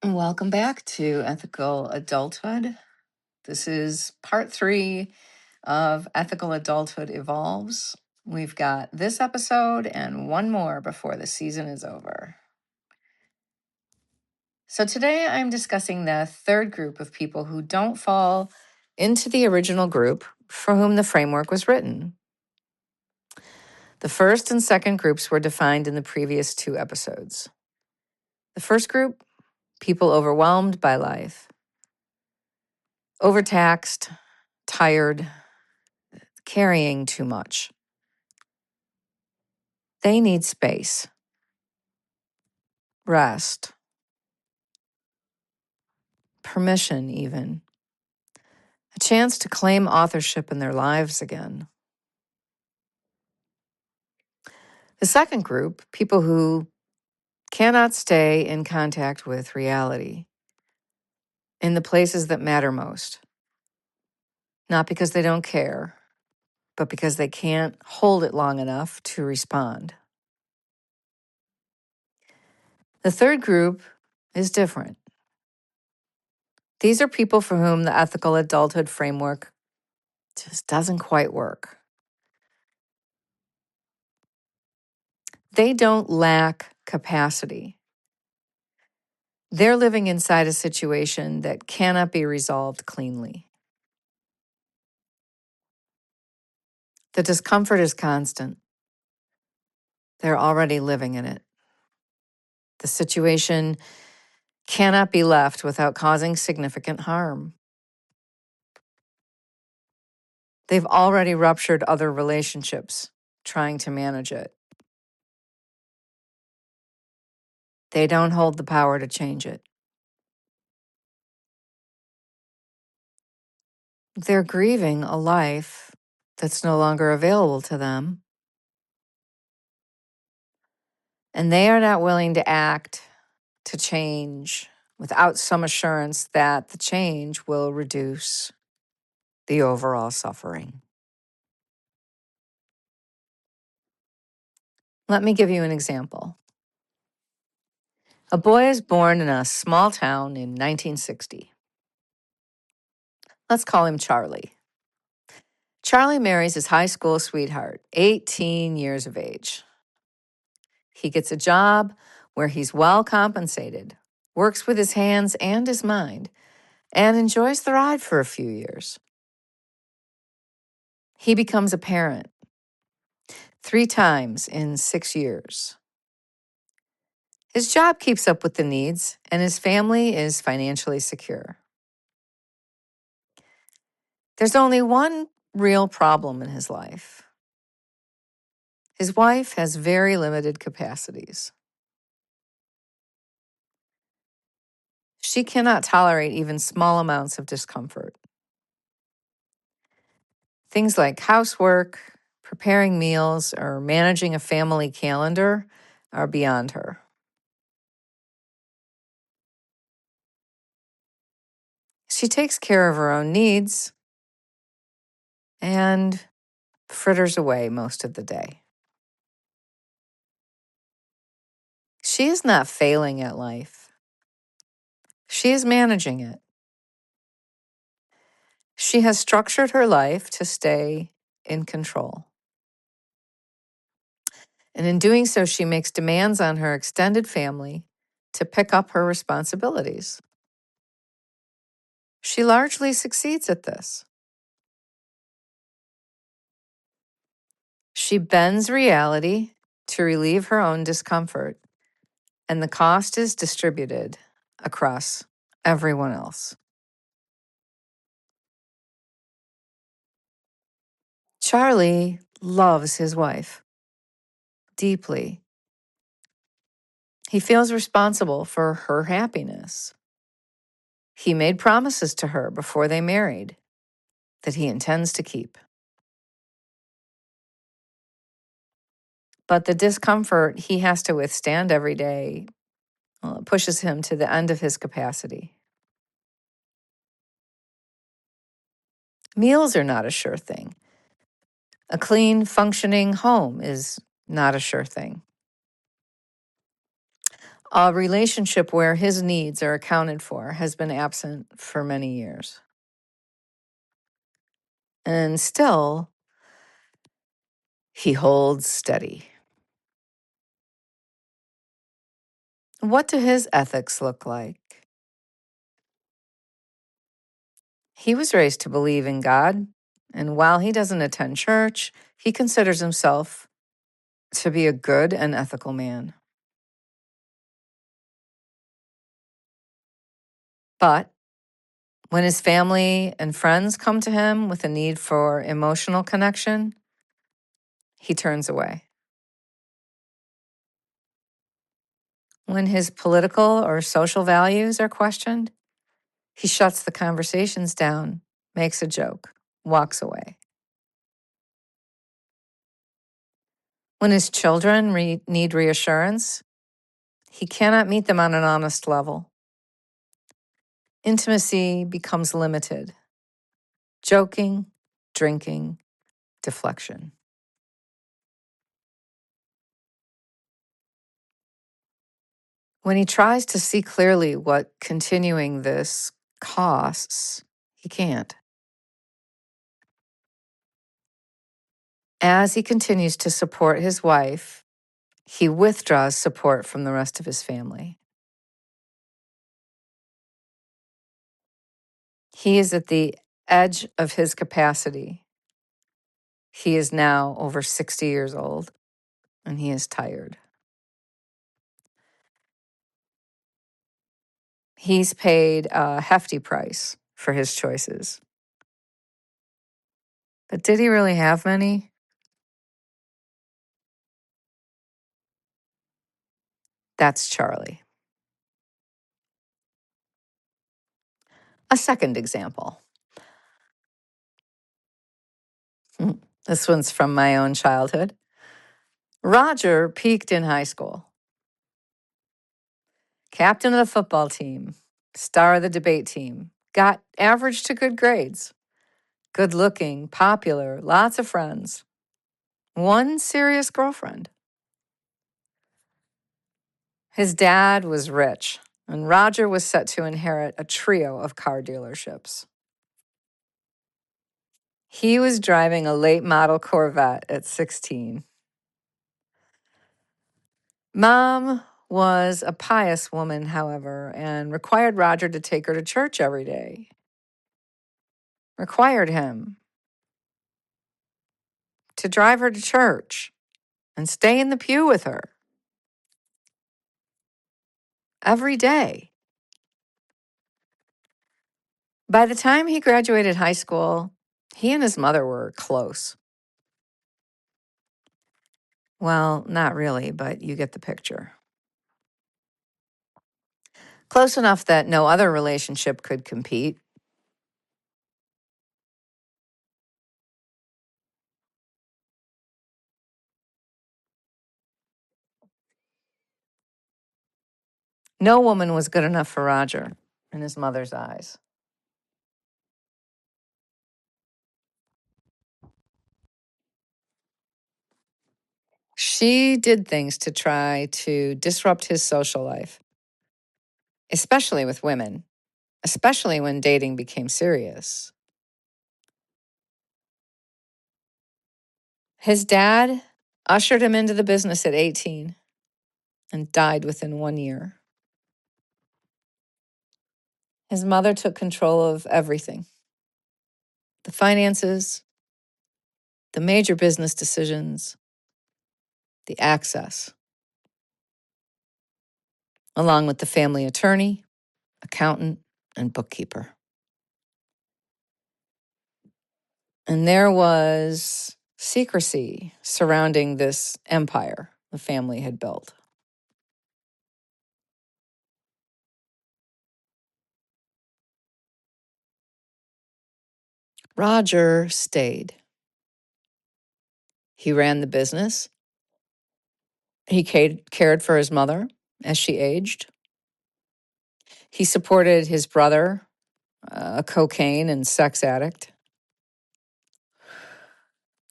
Welcome back to Ethical Adulthood. This is part 3 of Ethical Adulthood Evolves. We've got this episode and one more before the season is over. So today I'm discussing the third group of people who don't fall into the original group for whom the framework was written. The first and second groups were defined in the previous 2 episodes. The first group, people overwhelmed by life, overtaxed, tired, carrying too much. They need space, rest, permission, even a chance to claim authorship in their lives again. The second group, people who cannot stay in contact with reality in the places that matter most, not because they don't care, but because they can't hold it long enough to respond. The third group is different. These are people for whom the ethical adulthood framework just doesn't quite work. They don't lack capacity. They're living inside a situation that cannot be resolved cleanly. The discomfort is constant. They're already living in it. The situation cannot be left without causing significant harm. They've already ruptured other relationships trying to manage it. They don't hold the power to change it. They're grieving a life that's no longer available to them. And they are not willing to act to change without some assurance that the change will reduce the overall suffering. Let me give you an example. A boy is born in a small town in 1960. Let's call him Charley. Charley marries his high school sweetheart, 18 years of age. He gets a job where he's well compensated, works with his hands and his mind, and enjoys the ride for a few years. He becomes a parent 3 times in 6 years. His job keeps up with the needs, and his family is financially secure. There's only one real problem in his life. His wife has very limited capacities. She cannot tolerate even small amounts of discomfort. Things like housework, preparing meals, or managing a family calendar are beyond her. She takes care of her own needs and fritters away most of the day. She is not failing at life. She is managing it. She has structured her life to stay in control. And in doing so, she makes demands on her extended family to pick up her responsibilities. She largely succeeds at this. She bends reality to relieve her own discomfort, and the cost is distributed across everyone else. Charley loves his wife deeply. He feels responsible for her happiness. He made promises to her before they married that he intends to keep. But the discomfort he has to withstand every day pushes him to the end of his capacity. Meals are not a sure thing. A clean, functioning home is not a sure thing. A relationship where his needs are accounted for has been absent for many years. And still, he holds steady. What do his ethics look like? He was raised to believe in God, and while he doesn't attend church, he considers himself to be a good and ethical man. But when his family and friends come to him with a need for emotional connection, he turns away. When his political or social values are questioned, he shuts the conversations down, makes a joke, walks away. When his children need reassurance, he cannot meet them on an honest level. Intimacy becomes limited. Joking, drinking, deflection. When he tries to see clearly what continuing this costs, he can't. As he continues to support his wife, he withdraws support from the rest of his family. He is at the edge of his capacity. He is now over 60 years old, and he is tired. He's paid a hefty price for his choices. But did he really have many? That's Charley. A second example. This one's from my own childhood. Roger peaked in high school. Captain of the football team, star of the debate team, got average to good grades. Good looking, popular, lots of friends. One serious girlfriend. His dad was rich, and Roger was set to inherit a trio of car dealerships. He was driving a late model Corvette at 16. Mom was a pious woman, however, and required Roger to take her to church every day. Required him to drive her to church and stay in the pew with her every day. By the time he graduated high school, he and his mother were close. Well, not really, but you get the picture. Close enough that no other relationship could compete. No woman was good enough for Roger in his mother's eyes. She did things to try to disrupt his social life, especially with women, especially when dating became serious. His dad ushered him into the business at 18 and died within 1 year. His mother took control of everything: the finances, the major business decisions, the access, along with the family attorney, accountant, and bookkeeper. And there was secrecy surrounding this empire the family had built. Roger stayed. He ran the business. He cared for his mother as she aged. He supported his brother, a cocaine and sex addict.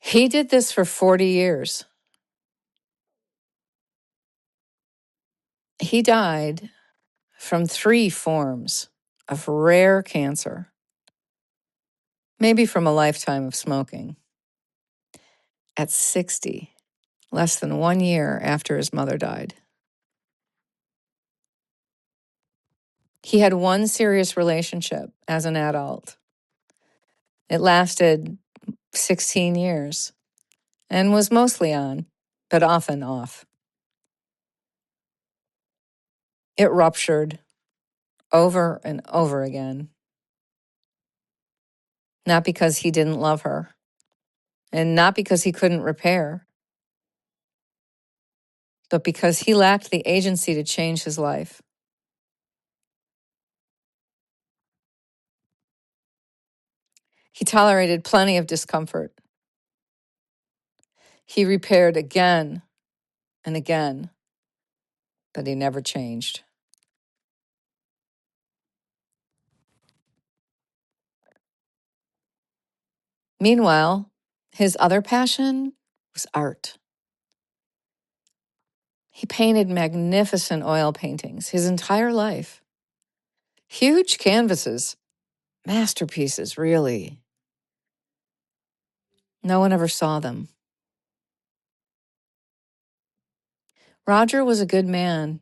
He did this for 40 years. He died from 3 forms of rare cancer, maybe from a lifetime of smoking, at 60, less than 1 year after his mother died. He had one serious relationship as an adult. It lasted 16 years and was mostly on, but often off. It ruptured over and over again, not because he didn't love her and not because he couldn't repair, but because he lacked the agency to change his life. He tolerated plenty of discomfort. He repaired again and again, but he never changed. Meanwhile, his other passion was art. He painted magnificent oil paintings his entire life. Huge canvases, masterpieces, really. No one ever saw them. Roger was a good man.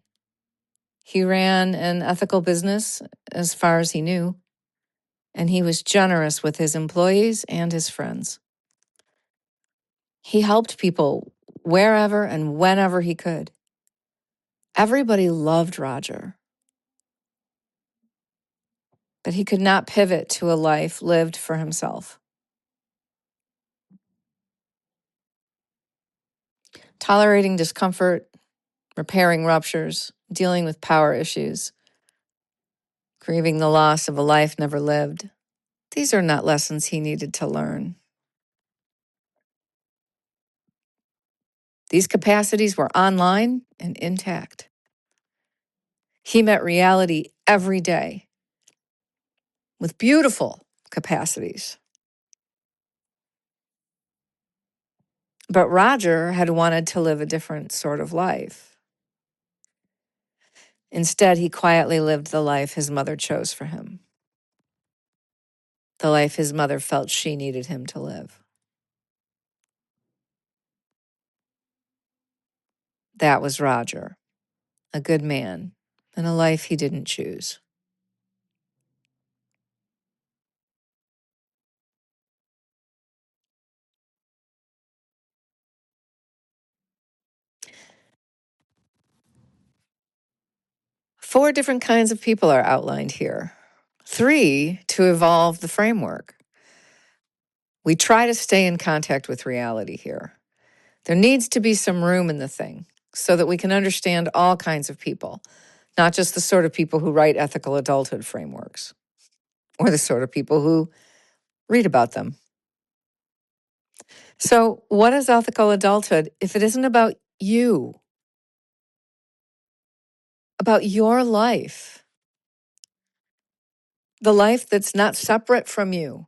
He ran an ethical business as far as he knew, and he was generous with his employees and his friends. He helped people wherever and whenever he could. Everybody loved Roger, but he could not pivot to a life lived for himself. Tolerating discomfort, repairing ruptures, dealing with power issues, grieving the loss of a life never lived. These are not lessons he needed to learn. These capacities were online and intact. He met reality every day with beautiful capacities. But Roger had wanted to live a different sort of life. Instead, he quietly lived the life his mother chose for him, the life his mother felt she needed him to live. That was Roger, a good man, and a life he didn't choose. Four different kinds of people are outlined here. 3 to evolve the framework. We try to stay in contact with reality here. There needs to be some room in the thing so that we can understand all kinds of people, not just the sort of people who write ethical adulthood frameworks or the sort of people who read about them. So, what is ethical adulthood if it isn't about you, about your life, the life that's not separate from you?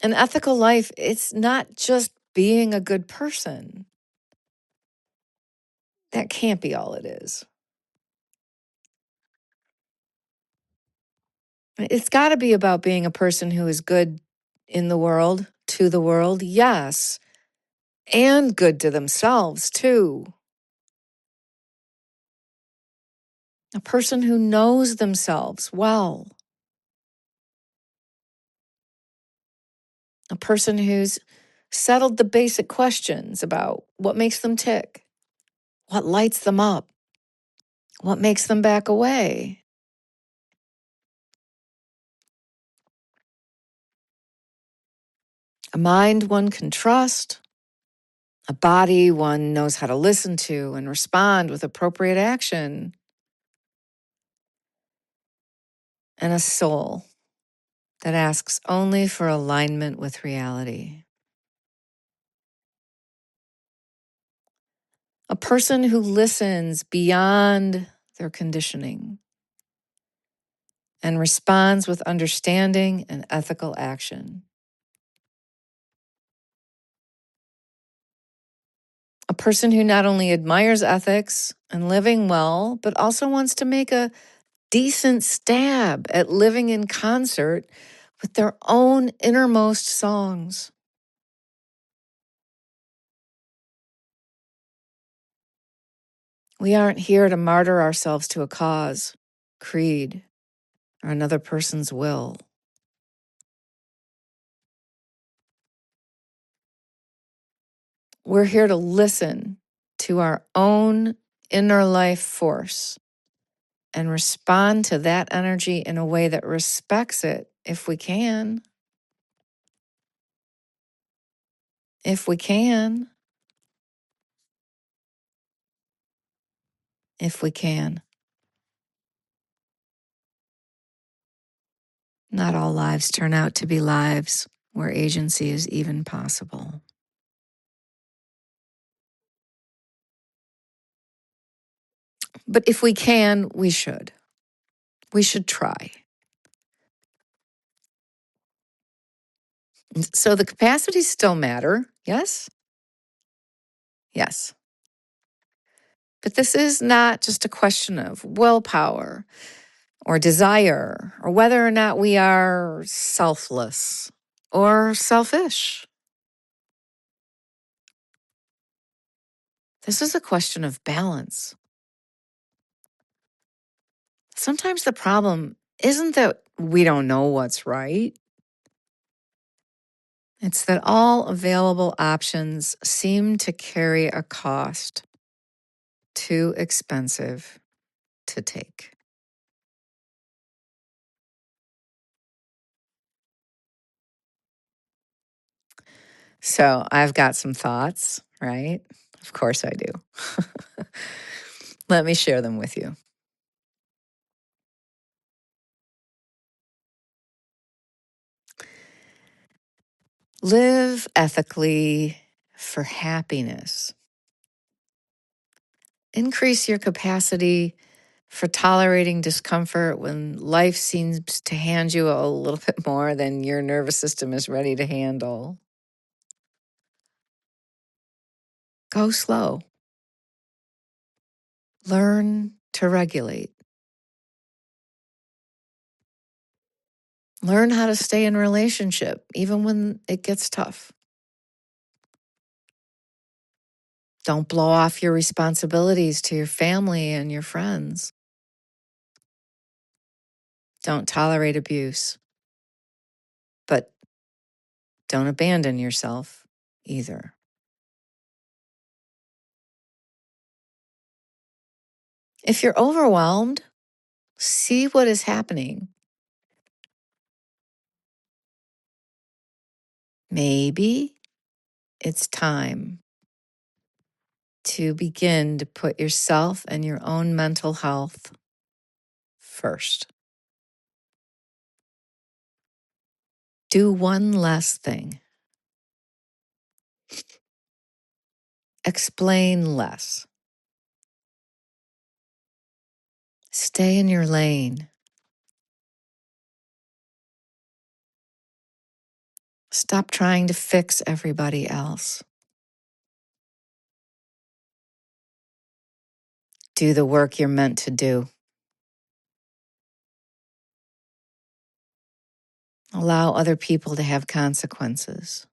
An ethical life, it's not just being a good person. That can't be all it is. It's got to be about being a person who is good in the world, to the world, yes, and good to themselves, too. A person who knows themselves well. A person who's settled the basic questions about what makes them tick, what lights them up, what makes them back away. A mind one can trust, a body one knows how to listen to and respond with appropriate action, and a soul that asks only for alignment with reality. A person who listens beyond their conditioning and responds with understanding and ethical action. A person who not only admires ethics and living well, but also wants to make a decent stab at living in concert with their own innermost songs. We aren't here to martyr ourselves to a cause, creed, or another person's will. We're here to listen to our own inner life force and respond to that energy in a way that respects it if we can. If we can. If we can. Not all lives turn out to be lives where agency is even possible. But if we can, we should. We should try. So the capacities still matter, yes? Yes. But this is not just a question of willpower or desire or whether or not we are selfless or selfish. This is a question of balance. Sometimes the problem isn't that we don't know what's right. It's that all available options seem to carry a cost too expensive to take. So I've got some thoughts, right? Of course I do. Let me share them with you. Live ethically for happiness. Increase your capacity for tolerating discomfort when life seems to hand you a little bit more than your nervous system is ready to handle. Go slow. Learn to regulate. Learn how to stay in relationship even when it gets tough. Don't blow off your responsibilities to your family and your friends. Don't tolerate abuse, but don't abandon yourself either. If you're overwhelmed, see what is happening. Maybe it's time to begin to put yourself and your own mental health first. Do one less thing. Explain less. Stay in your lane. Stop trying to fix everybody else. Do the work you're meant to do. Allow other people to have consequences.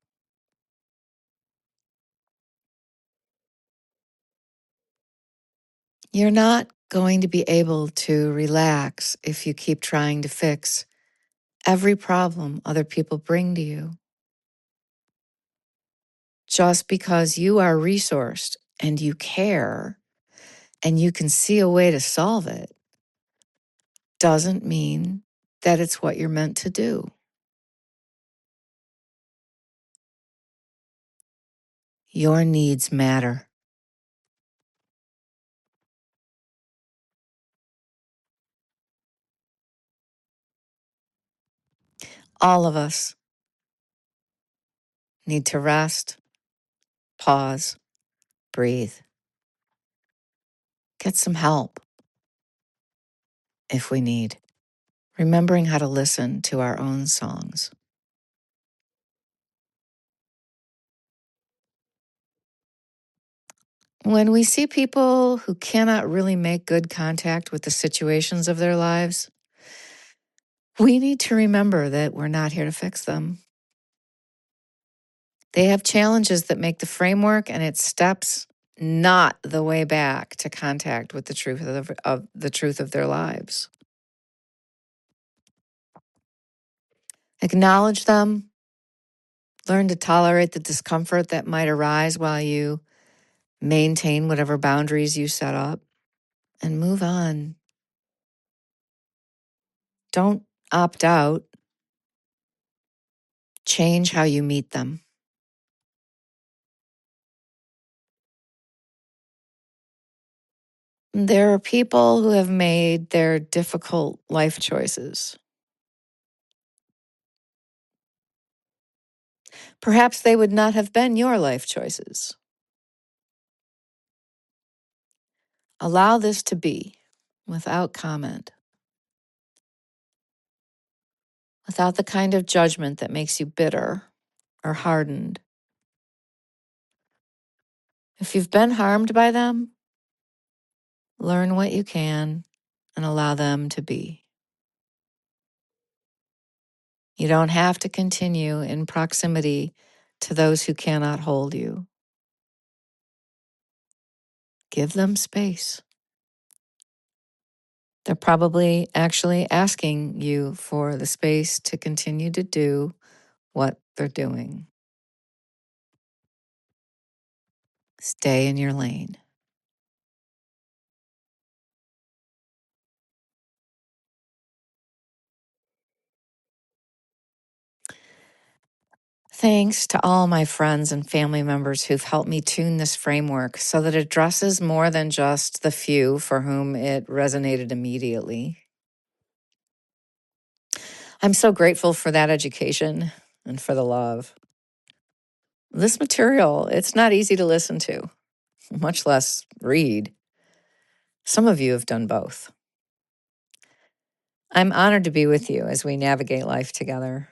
You're not going to be able to relax if you keep trying to fix every problem other people bring to you. Just because you are resourced and you care and you can see a way to solve it doesn't mean that it's what you're meant to do. Your needs matter. All of us need to rest, pause, breathe. Get some help if we need. Remembering how to listen to our own songs. When we see people who cannot really make good contact with the situations of their lives, we need to remember that we're not here to fix them. They have challenges that make the framework and its steps not the way back to contact with the truth of the truth of their lives. Acknowledge them. Learn to tolerate the discomfort that might arise while you maintain whatever boundaries you set up, and move on. Don't opt out. Change how you meet them. There are people who have made their difficult life choices. Perhaps they would not have been your life choices. Allow this to be without comment, without the kind of judgment that makes you bitter or hardened. If you've been harmed by them, learn what you can and allow them to be. You don't have to continue in proximity to those who cannot hold you. Give them space. They're probably actually asking you for the space to continue to do what they're doing. Stay in your lane. Thanks to all my friends and family members who've helped me tune this framework so that it addresses more than just the few for whom it resonated immediately. I'm so grateful for that education and for the love. This material, it's not easy to listen to, much less read. Some of you have done both. I'm honored to be with you as we navigate life together.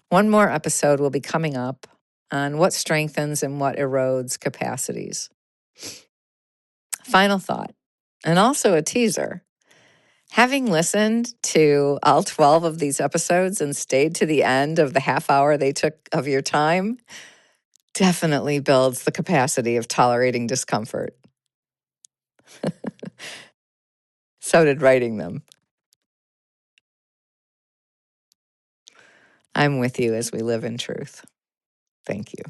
One more episode will be coming up on what strengthens and what erodes capacities. Final thought, and also a teaser. Having listened to all 12 of these episodes and stayed to the end of the half hour they took of your time definitely builds the capacity of tolerating discomfort. So did writing them. I'm with you as we live in truth. Thank you.